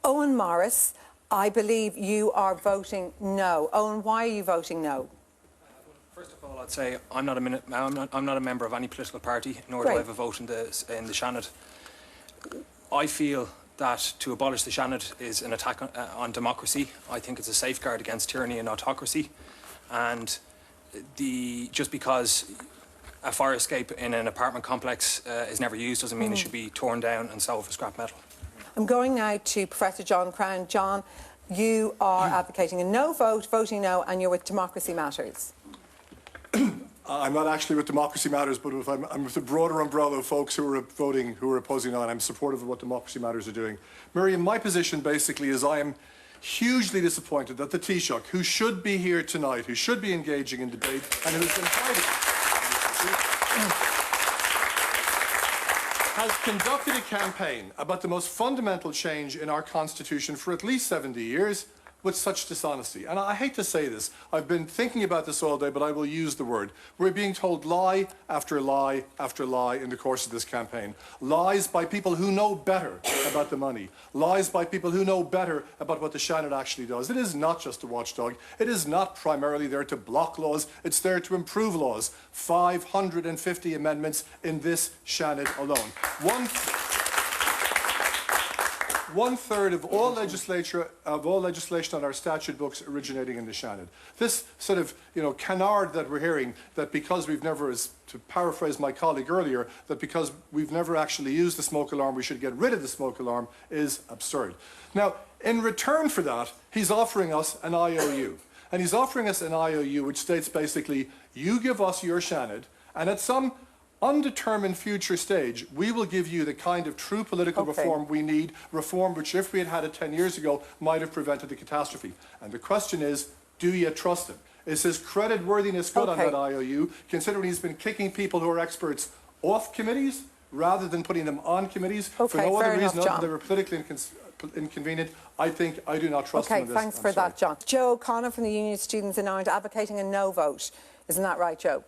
Owen Morris, I believe you are voting no. Owen, why are you voting no? First of all, I'd say I'm not a member of any political party, nor do I have a vote in the Seanad. I feel that to abolish the Seanad is an attack on democracy. I think it's a safeguard against tyranny and autocracy. And just because a fire escape in an apartment complex is never used doesn't mean it should be torn down and sold for scrap metal. I'm going now to Professor John Crown. John, you are advocating a no vote, voting no, and you're with Democracy Matters. I'm not actually with Democracy Matters, but I'm with the broader umbrella of folks who are voting, who are opposing no, and I'm supportive of what Democracy Matters are doing. Miriam, my position basically is I am hugely disappointed that the Taoiseach, who should be here tonight, who should be engaging in debate, and who's been hiding, has conducted a campaign about the most fundamental change in our Constitution for at least 70 years, with such dishonesty. And I hate to say this, I've been thinking about this all day, but I will use the word. We're being told lie after lie after lie in the course of this campaign. Lies by people who know better about the money. Lies by people who know better about what the Seanad actually does. It is not just a watchdog. It is not primarily there to block laws. It's there to improve laws. 550 amendments in this Seanad alone. One third of all legislation on our statute books originating in the Seanad. This sort of, canard that we're hearing, that because we've never, to paraphrase my colleague earlier, that because we've never actually used the smoke alarm, we should get rid of the smoke alarm, is absurd. Now, in return for that, he's offering us an IOU. And he's offering us an IOU which states basically, you give us your Seanad, and at some undetermined future stage, we will give you the kind of true political reform we need, reform which, if we had had it 10 years ago, might have prevented the catastrophe. And the question is, do you trust him? Is his creditworthiness good on that IOU, considering he's been kicking people who are experts off committees rather than putting them on committees for no other reason other than they were politically inconvenient? I do not trust him in this. Thanks for that, John. Joe O'Connor from the Union of Students in Ireland advocating a no vote. Isn't that right, Joe?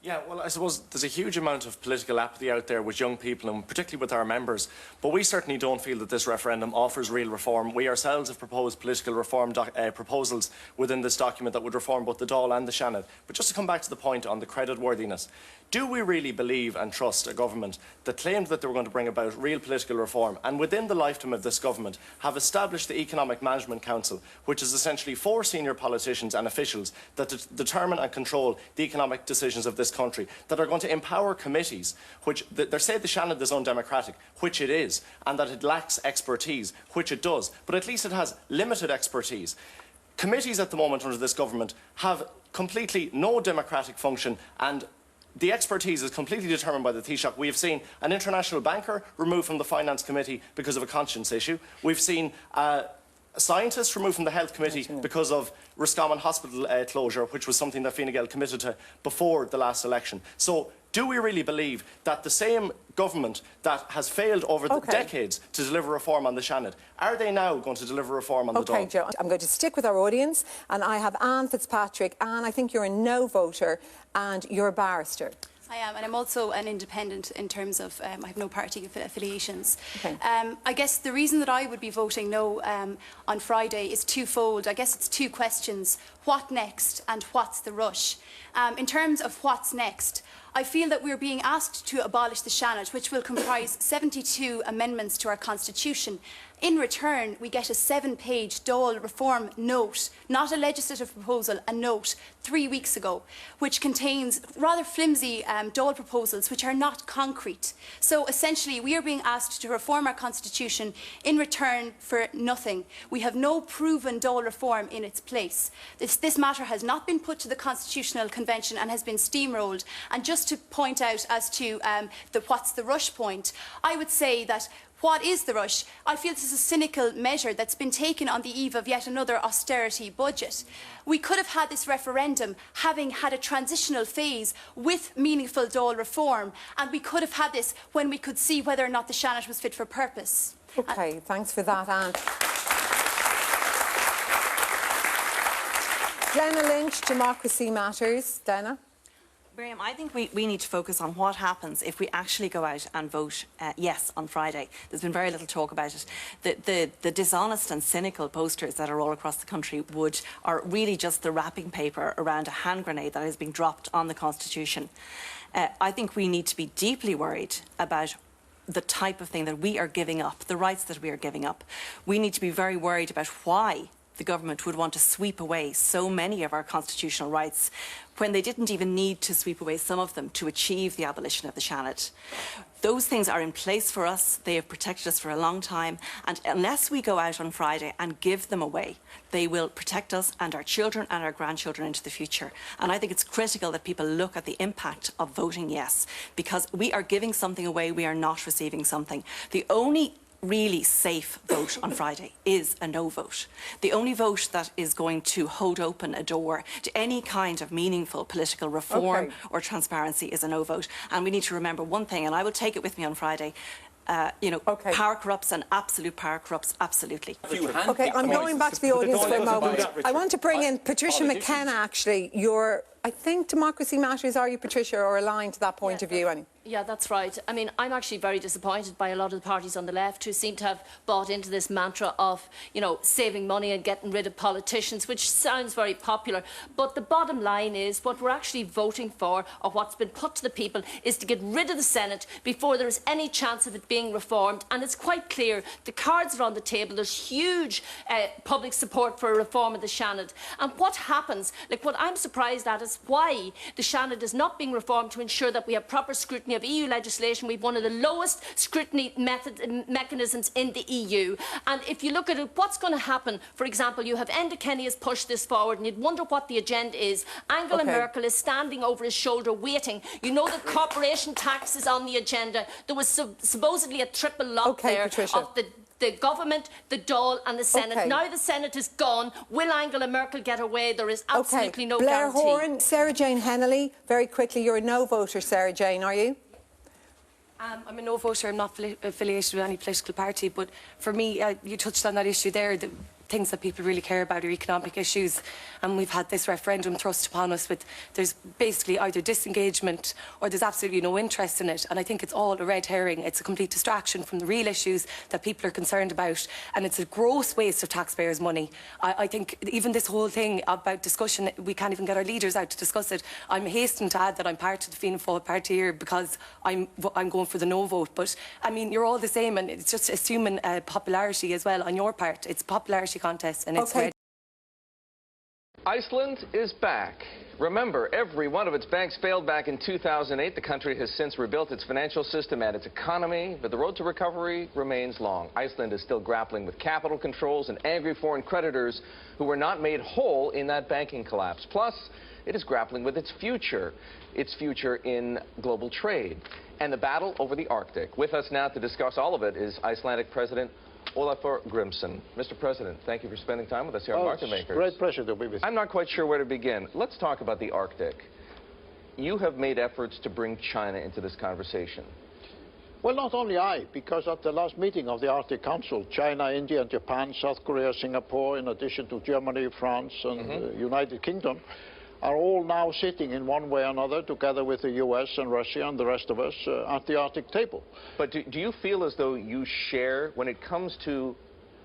Yeah, well, I suppose there's a huge amount of political apathy out there with young people, and particularly with our members. But we certainly don't feel that this referendum offers real reform. We ourselves have proposed political reform proposals within this document that would reform both the Dáil and the Seanad. But just to come back to the point on the creditworthiness, do we really believe and trust a government that claimed that they were going to bring about real political reform, and within the lifetime of this government have established the Economic Management Council, which is essentially 4 senior politicians and officials that determine and control the economic decisions of this country, that are going to empower committees, which they say the Seanad is undemocratic, which it is, and that it lacks expertise, which it does, but at least it has limited expertise. Committees at the moment under this government have completely no democratic function, and the expertise is completely determined by the Taoiseach. We have seen an international banker removed from the Finance Committee because of a conscience issue. We've seen scientists removed from the Health Committee because of Roscommon Hospital closure, which was something that Fine Gael committed to before the last election. So do we really believe that the same government that has failed over the decades to deliver reform on the Seanad, are they now going to deliver reform on the Dáil? OK, Joe, I'm going to stick with our audience, and I have Anne Fitzpatrick. Anne, I think you're a no voter and you're a barrister. I am, and I'm also an independent in terms of I have no party affiliations. I guess the reason that I would be voting no on Friday is twofold. I guess it's 2 questions. What next and what's the rush? In terms of what's next, I feel that we're being asked to abolish the Seanad, which will comprise 72 amendments to our Constitution. In return, we get a 7-page Dáil reform note, not a legislative proposal, a note, 3 weeks ago, which contains rather flimsy Dáil proposals which are not concrete. So essentially, we are being asked to reform our Constitution in return for nothing. We have no proven Dáil reform in its place. This matter has not been put to the Constitutional Convention and has been steamrolled. And just to point out as to what's the rush point, I would say that what is the rush? I feel this is a cynical measure that's been taken on the eve of yet another austerity budget. We could have had this referendum having had a transitional phase with meaningful Dáil reform, and we could have had this when we could see whether or not the Seanad was fit for purpose. OK, thanks for that, Anne. Glenna Lynch, Democracy Matters. Glenna? Miriam, I think we need to focus on what happens if we actually go out and vote yes on Friday. There's been very little talk about it. The dishonest and cynical posters that are all across the country are really just the wrapping paper around a hand grenade that is being dropped on the Constitution. I think we need to be deeply worried about the type of thing that we are giving up, the rights that we are giving up. We need to be very worried about why the government would want to sweep away so many of our constitutional rights when they didn't even need to sweep away some of them to achieve the abolition of the Seanad. Those things are in place for us. They have protected us for a long time. And unless we go out on Friday and give them away, they will protect us and our children and our grandchildren into the future. And I think it's critical that people look at the impact of voting yes, because we are giving something away, we are not receiving something. The only really safe vote on Friday is a no vote. The only vote that is going to hold open a door to any kind of meaningful political reform or transparency is a no vote. And we need to remember one thing, and I will take it with me on Friday. Power corrupts and absolute power corrupts absolutely. Okay, I'm going back to the audience for a moment. I want to bring in Patricia McKenna, actually. I think Democracy Matters, are you, Patricia, or aligned to that point of view? Yeah, that's right. I mean, I'm actually very disappointed by a lot of the parties on the left who seem to have bought into this mantra of, saving money and getting rid of politicians, which sounds very popular. But the bottom line is what we're actually voting for, or what's been put to the people, is to get rid of the Senate before there is any chance of it being reformed. And it's quite clear the cards are on the table. There's huge public support for a reform of the Seanad. And what happens, what I'm surprised at is why the Seanad is not being reformed to ensure that we have proper scrutiny of EU legislation. We've one of the lowest scrutiny mechanisms in the EU. And if you look at it, what's going to happen? For example, you have Enda Kenny has pushed this forward, and you'd wonder what the agenda is. Angela Merkel is standing over his shoulder waiting. You know that corporation tax is on the agenda. There was supposedly a triple lock there Patricia. of the government, the Dáil and the Senate. Now the Senate is gone. Will Angela Merkel get her way? There is absolutely no Blair guarantee. Horan, Sarah Jane Hennelly, very quickly, you're a no voter, Sarah Jane, are you? I'm a no voter. I'm not affiliated with any political party. But for me, you touched on that issue there. The things that people really care about are economic issues. And we've had this referendum thrust upon us with there's basically either disengagement or there's absolutely no interest in it. And I think it's all a red herring. It's a complete distraction from the real issues that people are concerned about. And it's a gross waste of taxpayers' money. I think even this whole thing about discussion, we can't even get our leaders out to discuss it. I'm hastening to add that I'm part of the Fianna Fáil party here because I'm going for the no vote. But, I mean, you're all the same, and it's just assuming popularity as well on your part. It's a popularity contest, and it's red. Iceland is back. Remember, every one of its banks failed back in 2008. The country has since rebuilt its financial system and its economy, but the road to recovery remains long. Iceland is still grappling with capital controls and angry foreign creditors who were not made whole in that banking collapse. Plus, it is grappling with its future in global trade, and the battle over the Arctic. With us now to discuss all of it is Icelandic President Ólafur Grímsson. Mr. President, thank you for spending time with us here on Market Makers. Great pleasure to be with you. I'm not quite sure where to begin. Let's talk about the Arctic. You have made efforts to bring China into this conversation. Well, not only I, because at the last meeting of the Arctic Council, China, India, and Japan, South Korea, Singapore, in addition to Germany, France, and the United Kingdom, are all now sitting in one way or another together with the US and Russia and the rest of us at the Arctic table. But do you feel as though you share, when it comes to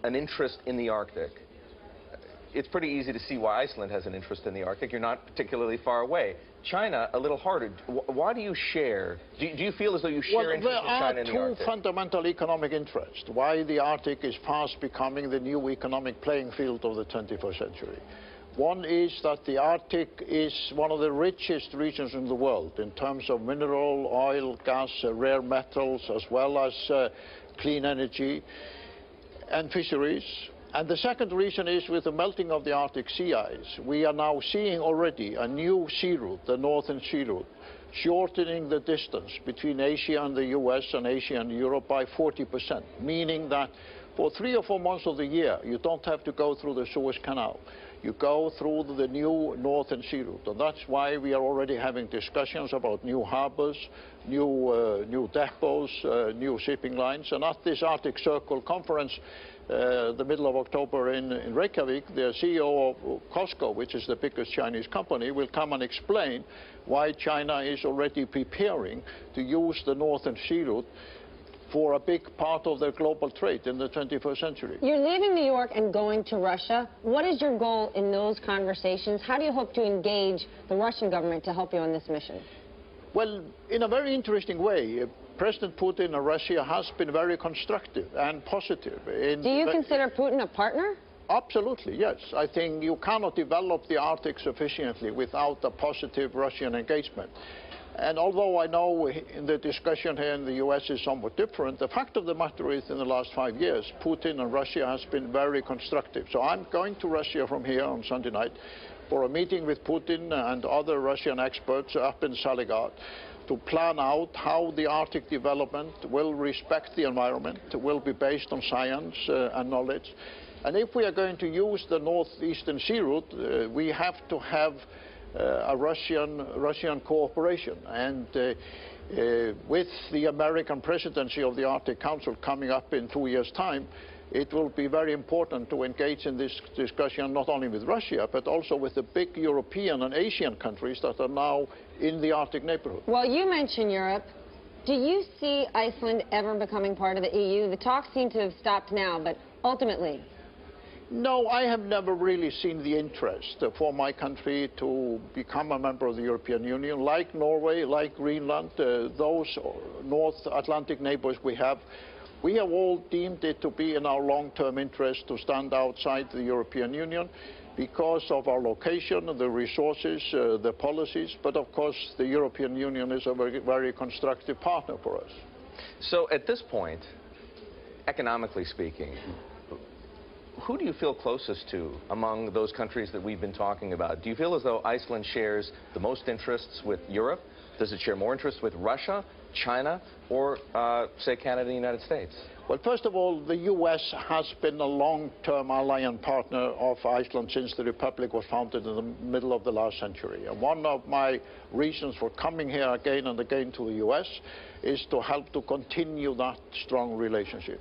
an interest in the Arctic, it's pretty easy to see why Iceland has an interest in the Arctic. You're not particularly far away. China, a little harder. Why do you share? Do you feel as though you share interest in China in the Arctic? There are two fundamental economic interests. Why the Arctic is fast becoming the new economic playing field of the 21st century. One is that the Arctic is one of the richest regions in the world in terms of mineral, oil, gas, rare metals, as well as clean energy and fisheries. And the second reason is with the melting of the Arctic sea ice, we are now seeing already a new sea route, the Northern Sea Route, shortening the distance between Asia and the US and Asia and Europe by 40%, meaning that for 3 or 4 months of the year, you don't have to go through the Suez Canal. you go through the new Northern Sea route. And that's why we are already having discussions about new harbors, new depots, new shipping lines. And at this Arctic Circle conference, the middle of October in Reykjavik, the CEO of COSCO, which is the biggest Chinese company, will come and explain why China is already preparing to use the Northern Sea route for a big part of their global trade in the 21st century. You're leaving New York and going to Russia. What is your goal in those conversations? How do you hope to engage the Russian government to help you on this mission? Well, in a very interesting way, President Putin of Russia has been very constructive and positive. Do you consider Putin a partner? Absolutely, yes. I think you cannot develop the Arctic sufficiently without a positive Russian engagement. And although I know in the discussion here in the US is somewhat different, the fact of the matter is in the last 5 years, Putin and Russia has been very constructive. So I'm going to Russia from here on Sunday night for a meeting with Putin and other Russian experts up in Saligard to plan out how the Arctic development will respect the environment, will be based on science and knowledge. And if we are going to use the Northeastern Sea route, we have to have a Russian cooperation. And with the American presidency of the Arctic Council coming up in 2 years' time, it will be very important to engage in this discussion not only with Russia, but also with the big European and Asian countries that are now in the Arctic neighborhood. Well, you mentioned Europe. Do you see Iceland ever becoming part of the EU? The talks seem to have stopped now, but ultimately? No, I have never really seen the interest for my country to become a member of the European Union. Like Norway, like Greenland, those North Atlantic neighbors we have all deemed it to be in our long-term interest to stand outside the European Union because of our location, the resources, the policies, but of course the European Union is a very, very constructive partner for us. So at this point, economically speaking, who do you feel closest to among those countries that we've been talking about? Do you feel as though Iceland shares the most interests with Europe? Does it share more interests with Russia, China, or, say, Canada and the United States? Well, first of all, the U.S. has been a long-term ally and partner of Iceland since the Republic was founded in the middle of the last century. And one of my reasons for coming here again and again to the U.S. is to help to continue that strong relationship.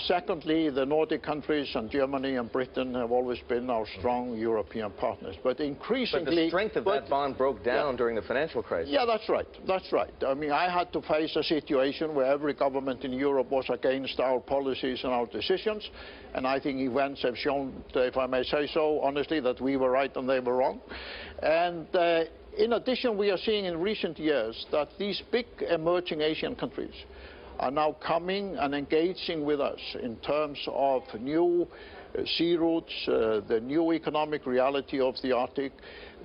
Secondly, the Nordic countries and Germany and Britain have always been our strong European partners. But increasingly... But the strength of that bond broke down during the financial crisis. Yeah, that's right. That's right. I mean, I had to face a situation where every government in Europe was against our policies and our decisions. And I think events have shown, if I may say so, honestly, that we were right and they were wrong. And in addition, we are seeing in recent years that these big emerging Asian countries are now coming and engaging with us in terms of new sea routes, the new economic reality of the Arctic.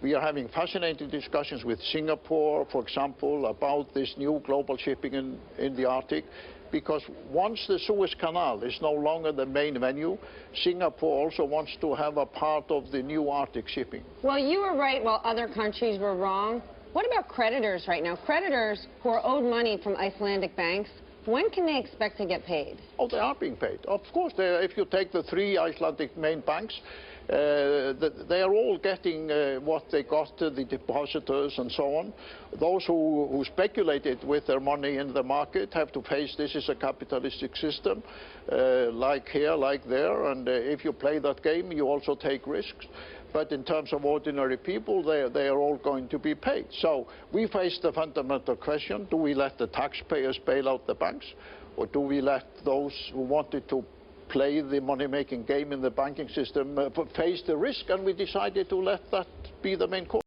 We are having fascinating discussions with Singapore, for example, about this new global shipping in the Arctic, because once the Suez Canal is no longer the main venue, Singapore also wants to have a part of the new Arctic shipping. Well, you were right while other countries were wrong. What about creditors right now? Creditors who are owed money from Icelandic banks, when can they expect to get paid? Oh, they are being paid. Of course, if you take the 3 Icelandic main banks, they are all getting what they got, the depositors and so on. Those who speculated with their money in the market have to face this is a capitalistic system, like here, like there, and if you play that game, you also take risks. But in terms of ordinary people, they are all going to be paid. So we face the fundamental question, do we let the taxpayers bail out the banks? Or do we let those who wanted to play the money-making game in the banking system face the risk? And we decided to let that be the main course.